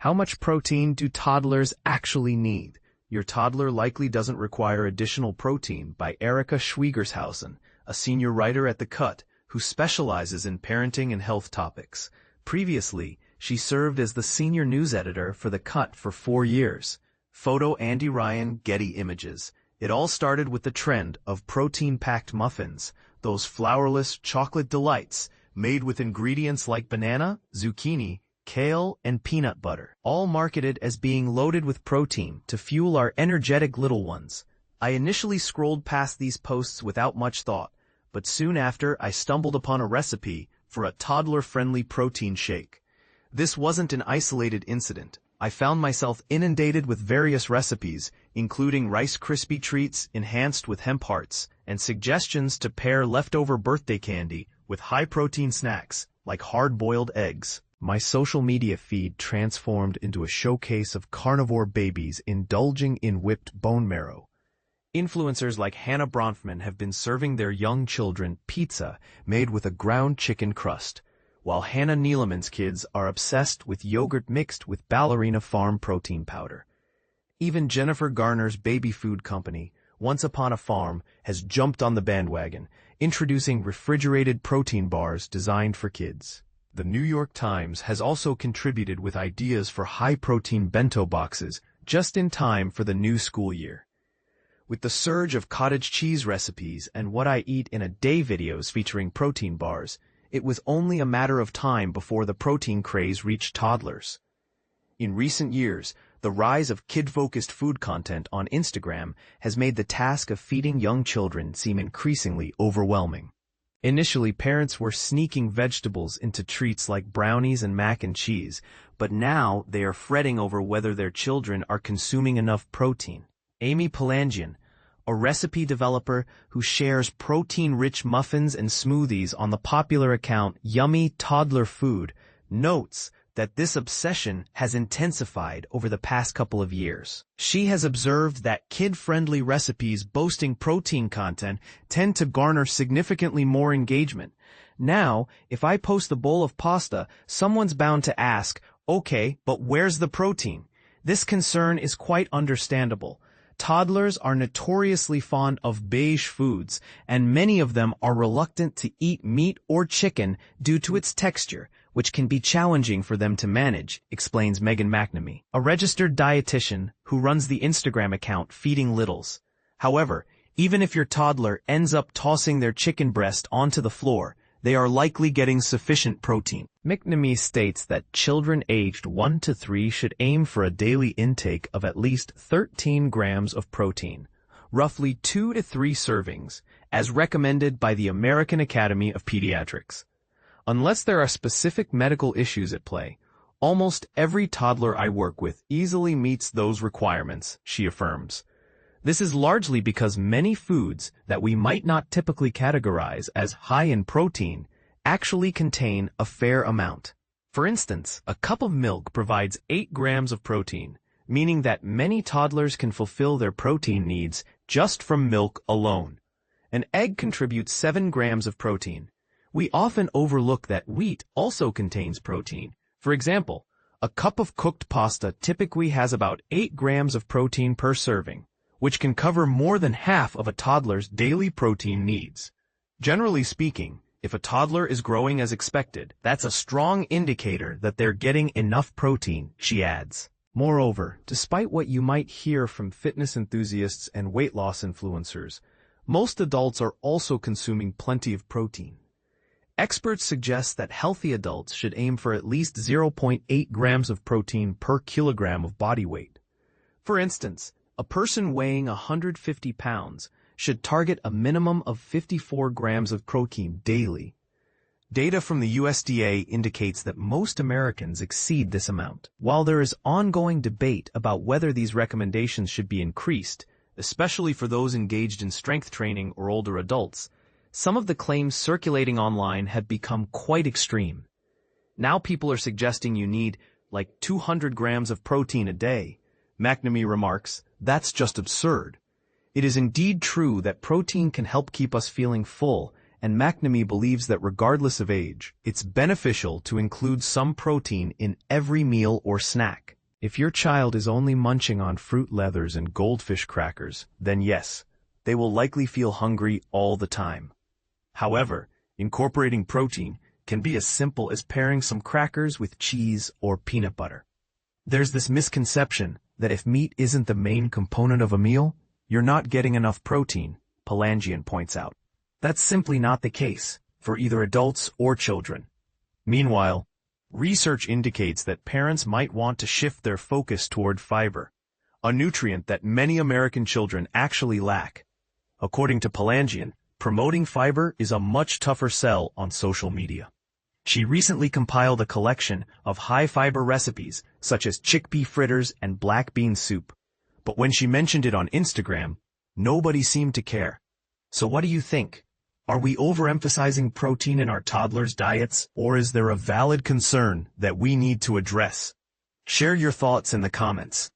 How much protein do toddlers actually need? Your toddler likely doesn't require additional protein, by Erica Schwiegershausen, a senior writer at The Cut, who specializes in parenting and health topics. Previously, she served as the senior news editor for The Cut for 4 years. Photo Andy Ryan, Getty Images. It all started with the trend of protein-packed muffins, those flourless chocolate delights made with ingredients like banana, zucchini, kale, and peanut butter, all marketed as being loaded with protein to fuel our energetic little ones. I initially scrolled past these posts without much thought, but soon after I stumbled upon a recipe for a toddler-friendly protein shake. This wasn't an isolated incident. I found myself inundated with various recipes, including Rice Krispie treats enhanced with hemp hearts, and suggestions to pair leftover birthday candy with high-protein snacks like hard-boiled eggs. My social media feed transformed into a showcase of carnivore babies indulging in whipped bone marrow. Influencers like Hannah Bronfman have been serving their young children pizza made with a ground chicken crust, while Hannah Neeleman's kids are obsessed with yogurt mixed with Ballerina Farm protein powder. Even Jennifer Garner's baby food company, Once Upon a Farm, has jumped on the bandwagon, introducing refrigerated protein bars designed for kids. The New York Times has also contributed with ideas for high-protein bento boxes just in time for the new school year. With the surge of cottage cheese recipes and what I eat in a day videos featuring protein bars, it was only a matter of time before the protein craze reached toddlers. In recent years, the rise of kid-focused food content on Instagram has made the task of feeding young children seem increasingly overwhelming. Initially, parents were sneaking vegetables into treats like brownies and mac and cheese, but now they are fretting over whether their children are consuming enough protein. Amy Palangian, a recipe developer who shares protein-rich muffins and smoothies on the popular account Yummy Toddler Food, notes that this obsession has intensified over the past couple of years. She has observed that kid-friendly recipes boasting protein content tend to garner significantly more engagement. Now, if I post a bowl of pasta, someone's bound to ask, okay, but where's the protein? This concern is quite understandable. Toddlers are notoriously fond of beige foods, and many of them are reluctant to eat meat or chicken due to its texture, which can be challenging for them to manage, explains Megan McNamee, a registered dietitian who runs the Instagram account Feeding Littles. However, even if your toddler ends up tossing their chicken breast onto the floor, they are likely getting sufficient protein. McNamee states that children aged 1 to 3 should aim for a daily intake of at least 13 grams of protein, roughly 2 to 3 servings, as recommended by the American Academy of Pediatrics. Unless there are specific medical issues at play, almost every toddler I work with easily meets those requirements, she affirms. This is largely because many foods that we might not typically categorize as high in protein actually contain a fair amount. For instance, a cup of milk provides 8 grams of protein, meaning that many toddlers can fulfill their protein needs just from milk alone. An egg contributes 7 grams of protein. We often overlook that wheat also contains protein. For example, a cup of cooked pasta typically has about 8 grams of protein per serving, which can cover more than half of a toddler's daily protein needs. Generally speaking, if a toddler is growing as expected, that's a strong indicator that they're getting enough protein, she adds. Moreover, despite what you might hear from fitness enthusiasts and weight loss influencers, most adults are also consuming plenty of protein. Experts suggest that healthy adults should aim for at least 0.8 grams of protein per kilogram of body weight. For instance, a person weighing 150 pounds should target a minimum of 54 grams of protein daily. Data from the USDA indicates that most Americans exceed this amount. While there is ongoing debate about whether these recommendations should be increased, especially for those engaged in strength training or older adults, some of the claims circulating online have become quite extreme. Now people are suggesting you need, like 200 grams of protein a day. McNamee remarks, that's just absurd. It is indeed true that protein can help keep us feeling full and McNamee believes that regardless of age, it's beneficial to include some protein in every meal or snack. If your child is only munching on fruit leathers and goldfish crackers, then yes, they will likely feel hungry all the time. However, incorporating protein can be as simple as pairing some crackers with cheese or peanut butter. There's this misconception that if meat isn't the main component of a meal, you're not getting enough protein, Palangian points out. That's simply not the case for either adults or children. Meanwhile, research indicates that parents might want to shift their focus toward fiber, a nutrient that many American children actually lack. According to Palangian, promoting fiber is a much tougher sell on social media. She recently compiled a collection of high-fiber recipes such as chickpea fritters and black bean soup, but when she mentioned it on Instagram, nobody seemed to care. So what do you think? Are we overemphasizing protein in our toddlers' diets, or is there a valid concern that we need to address? Share your thoughts in the comments.